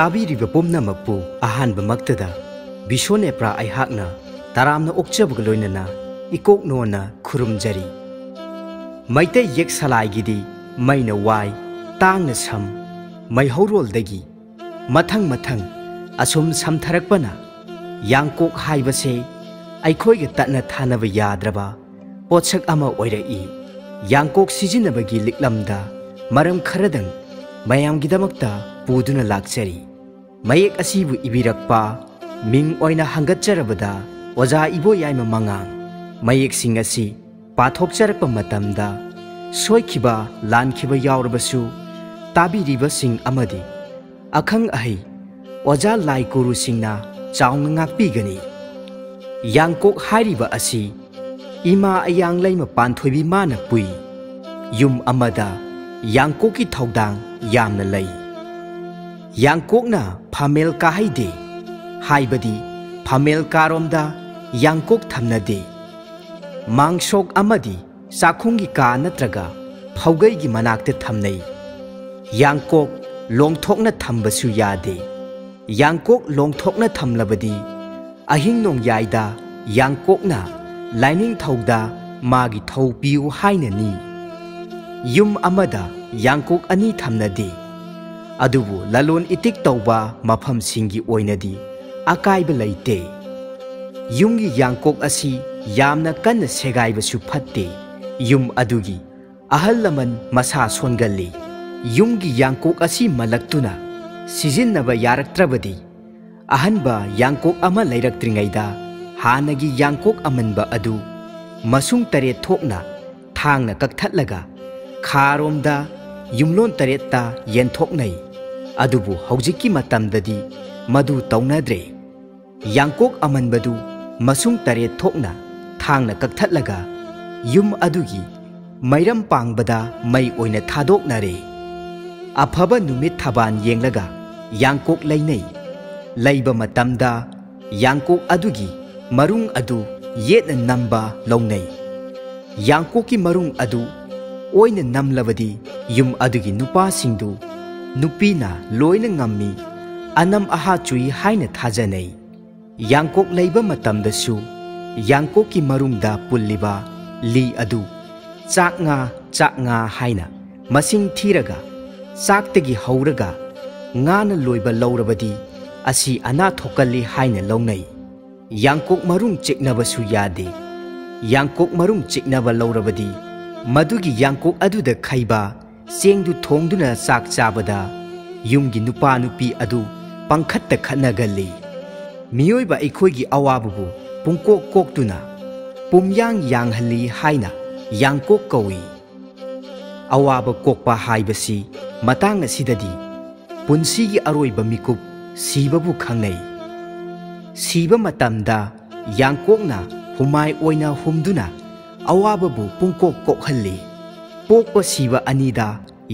ताबीरिबा पुमनमकपु अहानबमक्तदा बिशोनेप्रा अइहाकना तारामना ओक्चबग लोइनना इकोक नोना खुरुमजरी मैते येक सलाइगिदी मैना वाई तांगना सम मैहौरोलदगी मथंग मथंग असुम समथरकपना यांकोक हाइबसे अइखोइगे ततना थानबा याद्रबा पोत्सक अमा ओइरई यांकोक सिजिनबगी लिक्लमदा मरम खरदंग मयामगिदमक्ता पुदुना लाक्चरी मयेक असिबु इबिरक्पा मिंग ओइना हंगतचरबदा ओजा इबो याइमा मंगांग मयेक सिंग असि पाथोकचरकपा मतमदा सोइखिबा लानखिबा यावरबसु ताबिरिबा सिंग अमदि अखंग अहि ओजा लाई गुरु सिंगना चाउंग ngakpigani यांकोक हारिबा असि इमा अयांग लैमा पानथोइबि माना पुई युम अमदा यांकोकी थौदांग यामना लई यांकोकना फामेल काहाइदे हाइबदी फामेल कारोमदा यांकोक थमनदे मांगसोक अमदी चाखुंगी का नत्रगा फौगैगी मनाक्ते थमनै यांकोक लोंगथोकना थंबसु यादे यांकोक लोंगथोकना थमलबदी अहिंग नोंग याइदा यांकोकना लाइनिंग थौदा मागी थौ पिउ हाइननी युम अमदा यांकोक अनि थमनदे अदुबु ललोन इतिक तौबा मफम सिंगी ओइनदी अकाइब लैते युमगी यांकोक असि यामना कन्न सेगाइबसु फत्ते युम अदुगी अहल लमन मसा सोनगल्ली युमगी यांकोक असि मलक्तुना सिजिन्नबा यारक्त्रबदी अहनबा यांकोक अमा लैरक्त्रिङैदा हानगी यांकोक अमनबा अदु मसुंग तरे थोकना थांगना कक्थटलगा खारोमदा युमलोन तरेत्ता येनथोकनै अदुबु हौजिक्की मतमददी मदु तौनद्रे यांकोक अमनबदु मसुंग तरे थोकना थांगना कक्थटलगा युम अदुगी मैरम पांगबदा मै ओइना थादोकनरे अफबा नुमित थबान येंगलगा यांकोक लैनै लैबा मतमदा यांकोक अदुगी मरुंग अदु येतना नंबा लौनै यांकोकी मरुंग अदु ओइना नमलबदी युम अदुगी नुपासिंगदु नुपीना लोइना ngамmi अनम अहा चुई हाइना थाजनै यांकोक लैबा मतमदसु यांकोकी मरुंगदा पुल्लिबा ली अदु चाकंगा हाइना मसिंग थीरगा चाकतगी हौरगा ngana loiba लौरबदी असि अना थोकल्ली हाइना लौनै यांकोक मरुंग चिकनबसु यादे यांकोक मरुंग चिकनबा लौरबदी मदुगी यांकोक अदुदा खैबा सेंगदु थोंगदुना चाक चाबदा युमगी नुपा नुपी अदु पंखत्ता खनगल्ली मियोइबा अखोइगी अवाबबु पुंकोक कोक्तुना पुमयांग यांगहल्ली हाइना यांकोक कौई अवाब कोकपा हाइबसी मतांग असिददी पुंसीगी अरोइबा मिकुप सीबबु खंगनै सीबा मतमदा यांकोकना हुमाय ओइना हुमदुना अवाबबु पुंकोक कोकहल्ली पोकपा सीबा अनिदा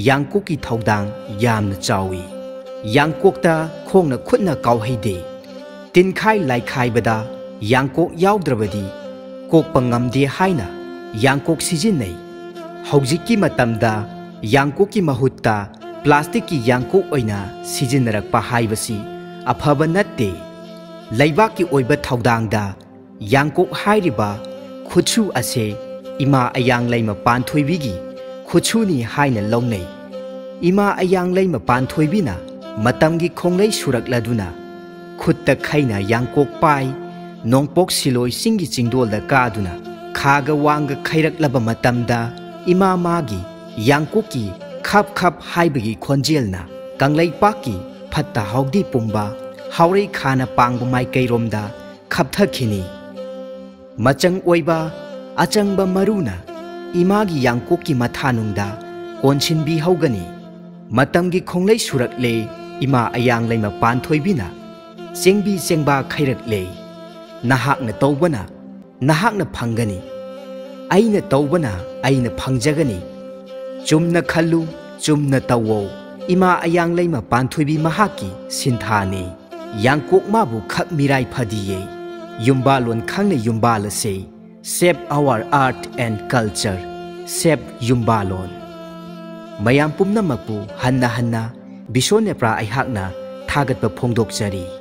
यांकोकी थौदांग यामना चावी यांकोकता खोंगना खुदना कावहैदे तिनखाय लाइखाइबदा यांकोक यावद्रबदी कोकपा ngamde हाइना यांकोक सिजिन्नै हौजिक्की मतमदा यांकोकी महुत्ता प्लास्टिक की यांकोक ओइना सिजिन्नरकपा हाइबसी अफबा नत्ते लैबाकी ओइबा थौदांगदा यांकोक हाइरिबा खुछु असे इमा अयांग लैमा पानथोइबिगी खुछुनी हाइना लौनै इमा अयांग लैमा पानथोइबिना मतमगी खोंगलै सुरकलदुना खुत्ता खैना यांकोक पाइ नोंपोक सिलोय सिंगी चिंगदोलदा कादुना खागा वांगा खैरकलबा मतमदा इमा मागी यांकोकी खप खप हाइबगी खोंजेलना कंगलैपाकी फत्ता हौदी पुंबा हाउरै खाना पांगबा माइकैरोमदा खपथखिनी मचंग ओइबा अचंगबा मरुना इमागी यांकोकी मथानुंगदा कोनसिनबी हौगनी मतमगी खोंगलै सुरकले इमा अयांग लैमा पानथोइबिना चेंगबी चेंगबा खैरकले नहाकना तौबना नहाकना फंगनी अइना तौबना अइना फंगजगनी चुमना खल्लु चुमना तवो इमा अयांग लैमा पानथोइबी महाकी सिंथाने यांकोक माबु खक मिराय फदिये युम्बालोन खंगने युम्बालसे save our art and culture save युम्बालोन मयाम पुमनमकु हन्ना हन्ना बिशोनेप्रा अइहाकना थागत फोंदोकचरी।